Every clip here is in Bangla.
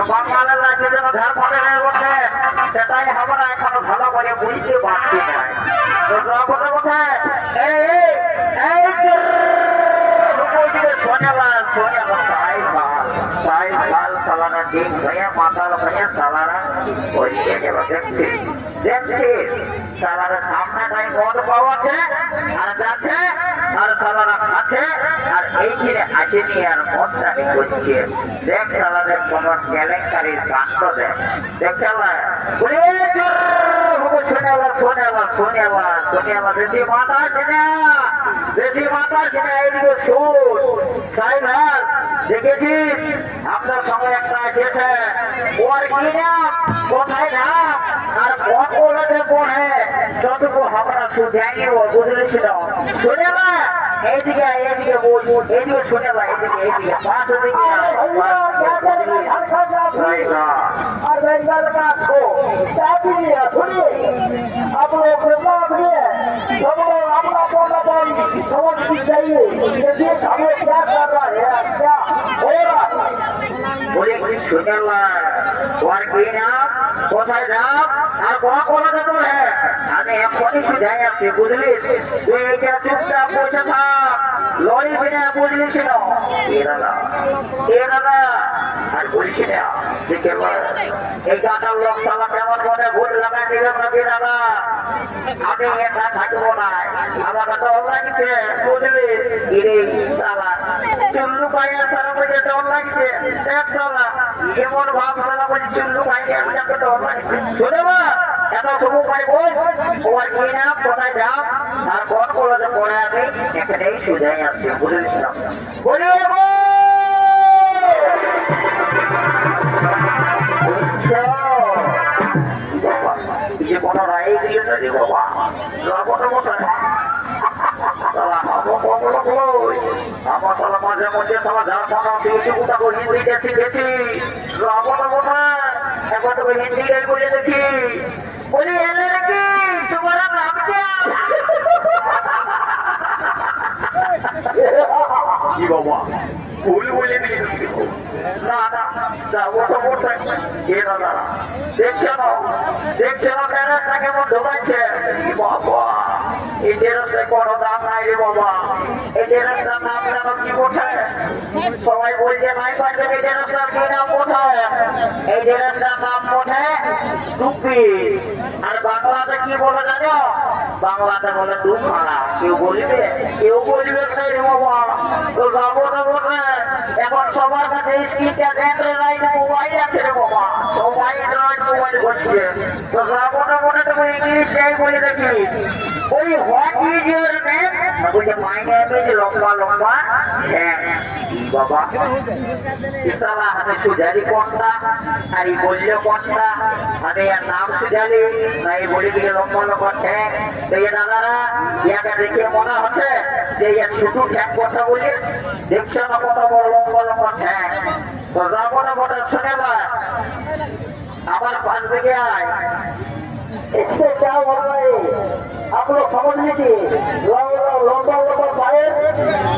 বাঙালের রাজ্যে যেন ধার ফাটে হয়ে ওঠে সেটাই আমরা এখনো ভালো করে বুঝতে পারছি না। তো জগতে কোথায় সালানা দিন ভয়া মাতাল ভয়া সালানা ওই দেখছি সালারা সামনেটাই মদ পাওয়াছে আর যাচ্ছে আর সালারা খাচ্ছে আর এইখানে আসেনি আর মদটানি করছে। দেখ সালাদের কোন কেলেঙ্কারির কাণ্ড দেখ দেশি মাতা কিনে এইদিকে সুর সাইবার দেখেছিস আপনার সঙ্গে একটা এসেছে ওর কি নাম কোথায় নাম আর কত লোকে পড়ে যতটুকু আমরা শুধু ও বুঝলেছিল শুনে না এইদিকে এইদিকে শুনে না এইদিকে পাঁচ দিকে आप लोग समझ चाहिए देखिए हमें क्या कर रहा है क्या हो रहा है बोले सुने और की नाम কোথায় নাম আর কোন দেবো হ্যাঁ আমি এখনই সুঝাই আছি বুঝলি তুই এইটা চুপচাপ বসে থাক লরি কিনে বুঝলিস না এ দাদা আর বলিস না দেখে এই গাটার লোক সালা কেমন করে ভুল লাগা দিলাম নাকি দাদা আমি একা থাকবো না আমার কাছে অনলাইনে বুঝলি ইরে সালা চুল্লু পাইয়া সারা বলে তো অনলাইনে এক সালা এমন ভাব সালা বলে চুল্লু পাইয়া আমি তো অনলাইনে শুনে বা এত সবু পাই বল ওর কি নাম কোথায় যাও আর কোন কলেজে পড়ে আমি এখানেই সুজাই আসছি বুঝলিস না বলি কোনো রায় দিয়ে রে বাবা আমার সালা মাঝে মধ্যে সালা ঝাড়খণ্ড দিয়েছি কোথা করে হিন্দিতে শিখেছি রাবণ কোথা এখন তোকে হিন্দিটাই বলে দেখি বলি এলে নাকি তোমার নাম কি বাবা ভুল বলে না না ওটা ওটা কে দাদা দেখছে না প্যারেন্টটা কেমন ঢোকাচ্ছে বাবা এই ড্রেসের কোনো দাম নাই রে বাবা এই ড্রেসটার নাম যেন কি কোথায় সবাই বলছে নাই পারবে এই ড্রেসটার কি নাম কোথায় এই ড্রেসটার নাম কোথায় টুপি আর বাংলাতে কি বলে জানো বাংলাতে বলে দুখানা কেউ বলিবে সেই রে বাবা তো যাবো না বলে এখন সবার কাছে স্ক্রিনটা দেখলে লাইনে মোবাইল আছে রে বাবা সবাই মোবাইল করছে তো যাবো না মনে তুমি ইংলিশটাই বলে দেখি ওই হোয়াট ইজ ইউর নেম বলছে মাই নেম ইজ লম্বা হ্যাঁ বাবা ইসালা আমি সুজালি কোনটা আর এই বললে কোনটা আমি এর নাম সুজালি না এই বলে দিলে লম্বা ঠ্যাং তো এ দাদারা ইয়াকে দেখে মনে হচ্ছে যে এর শুধু ঠ্যাং কথা বলি দেখছো না কত বড় লম্বা ঠ্যাং তো যাবো না বটে শুনে বা আমার पास থেকে আয় इससे क्या हो रहा है आप लोग समझ लीजिए लंबा पाए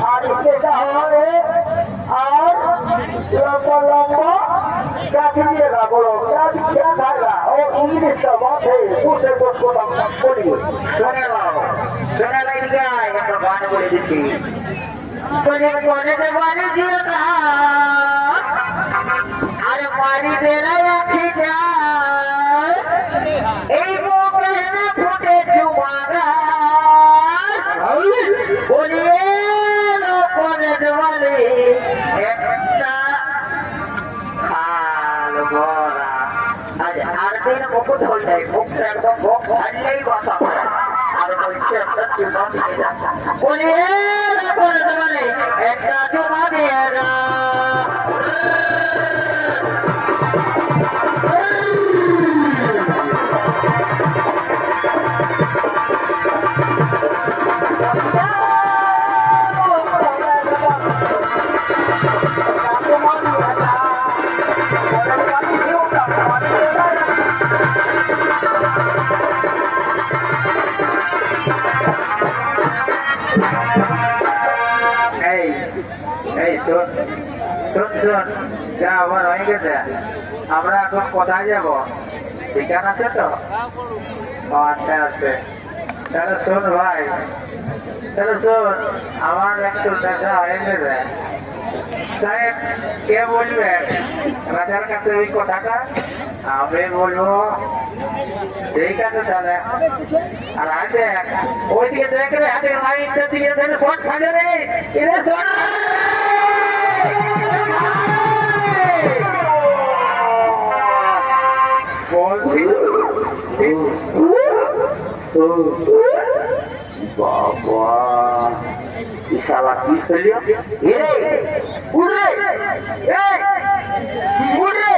और इससे क्या हो रहा है और लंबा क्या कीजिएगा बोलो क्या खाएगा और इंग्लिश का बात है दूसरे को बोलिए सुने क्या है भगवान बोले दीजिए बोले के मानी दिया कहा अरे मारी दे रहा মুকুট হয়ে যায় মুখটা একদম মুখ ভাললেই বসা আর বলছে একটা চুমা দিয়ে যাচ্ছে বলিয়ে মানে একটা চুমা দিয়ে যা যা আমার হয়ে গেছে। আমরা এখন কোথায় যাব? ঠিকানা আছে তো? আচ্ছা আছে। তাহলে শোন ভাই, তাহলে শোন, আমার একটু দেখা হয়ে গেছে। সাহেব কে বলবেন রাজার কাছে ওই কথাটা? আমি বলবো। ঠিক আছে তাহলে। আর আছে ওইদিকে দেখলে হাতের লাইনটা দিয়ে দেন, শট খাবে রে। বলছি বাবা ইশালা কি হইল? উড়ে উড়ে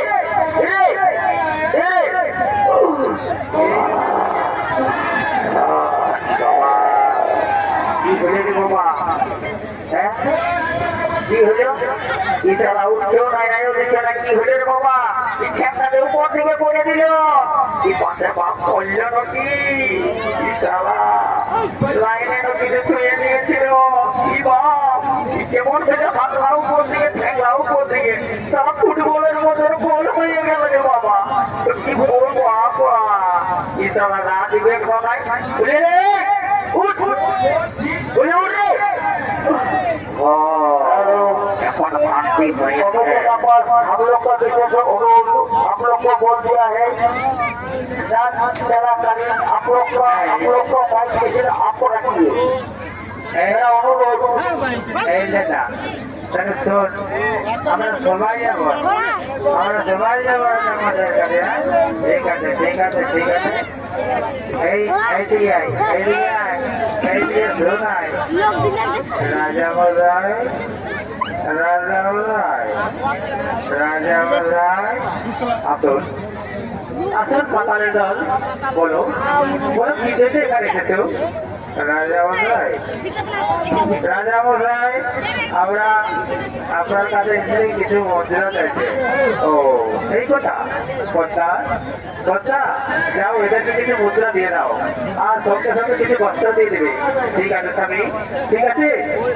কি হলে রে বাবা? হ্যাঁ কি হলো? ইশালা উঠছেও নাই, আয়ো দেখে না কি হলে রে বাবা? খেপটাকে উপর থেকে পড়ে দিল। কি পাশে বাপ করল নাকি? ইশালা লাইনে নদীতে ছুঁয়ে নিয়েছিল। কি বাপ কেমন থেকে হাতলাও উপর দিকে, ঠেংলাও উপর দিকে, তারা ফুটবলের মতো গোল হয়ে গেল রে বাবা। কি বলবো বাবা? ইশালা না দিবে কথায় বলে রে উঠ উঠ বলে উঠ রে। এখন शांति हम लोग का देखो हम लोग को बोल दिया है आप लोग को आपको रखिए मेरा अनुरोध। শোন, আমরা সবাই যাবো, আমরা সবাই যাবো আমাদের কাছে। ঠিক আছে ঠিক আছে ঠিক আছে। এইদিকে আয়, এইদিকে আয়, এইদিকে শোন আয়। রাজা মশাই, রাজা মশাই, রাজা মশাই আসুন আসুন পাতালের দল। বলো বলো কি দেশে এখানে এসেছো? রাজা মশাই, রাজা মশাই আমরা আপনার কাছে এসে কিছু মুদ্রা চাইছে। ও এই কথা কথা কথা, যাও এদেরকে কিছু মুদ্রা দিয়ে দাও আর সঙ্গে সঙ্গে কিছু বস্ত্র দিয়ে দেবে। ঠিক আছে স্বামী, ঠিক আছে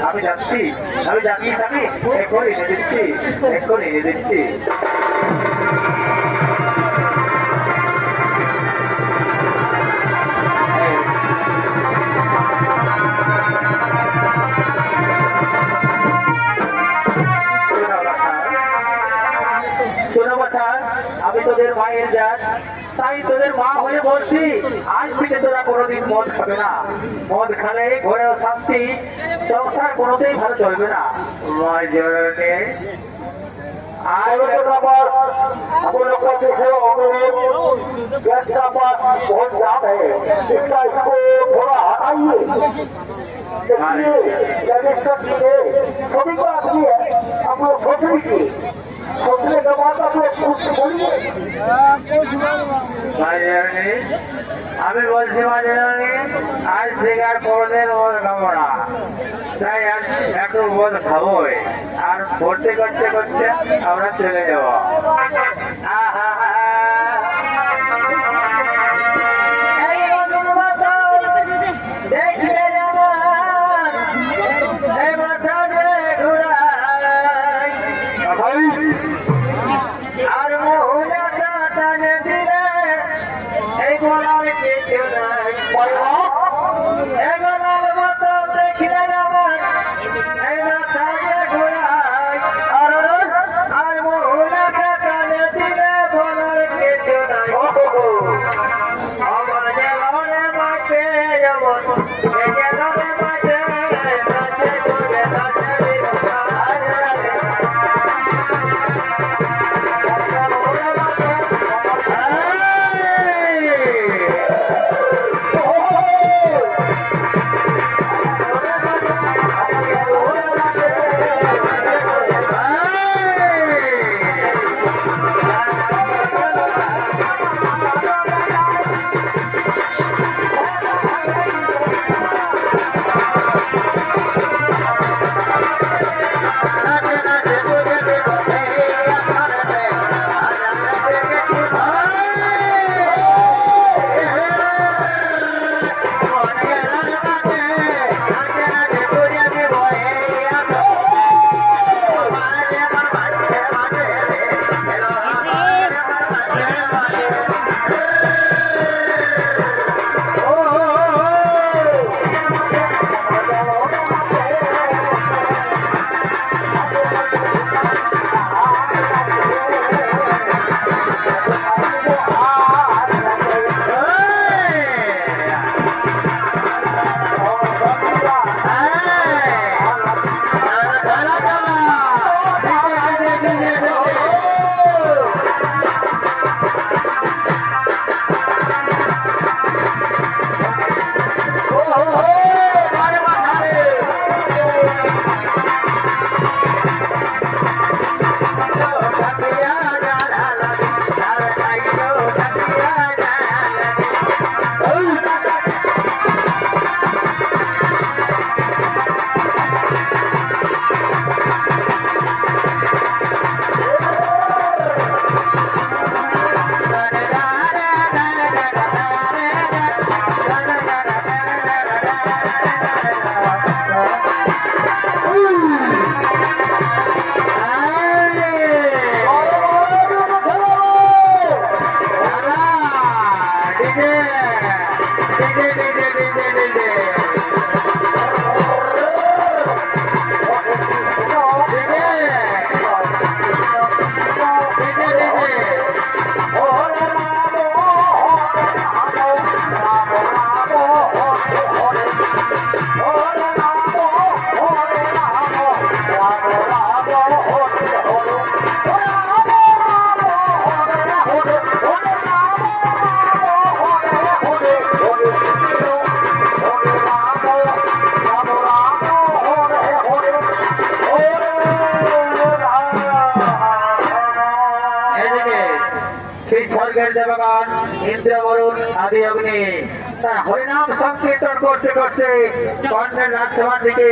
আমি যাচ্ছি, আমি যাচ্ছি স্বামী, এক্ষুনি এনে দিচ্ছি, এক্ষুনি এনে দিচ্ছি। আমি তোদের মায়ের জাত, তাই তোদের মা হয়ে বলছি আজ থেকে তোরা কোনোদিন মদ খাবে না। মদ খালে ঘরেও শান্তি, সংসার কোনোতেই ভালো চলবে না। মায়ের জন্য आज हम लोग का जो है गैस का पास बहुत जाम है, इसका इसको थोड़ा हटाइए। सभी को आती है, हम लोग सोच लीजिए, सोचने के बाद आप लोग कुछ बोलिए। আমি বলছি মাঝে আজ থেকে আর কোনোদিন মদ খাবো না, তাই একটু মদ খাবোই আর ভর্তি করতে করতে আমরা চলে যাবো। আর স্বর্গের দেবগণ ইন্দ্র বরুণ আদি অগ্নি তারা হরিনাম সংকীর্তন করতে করতে কর্ণের রাজসভার দিকে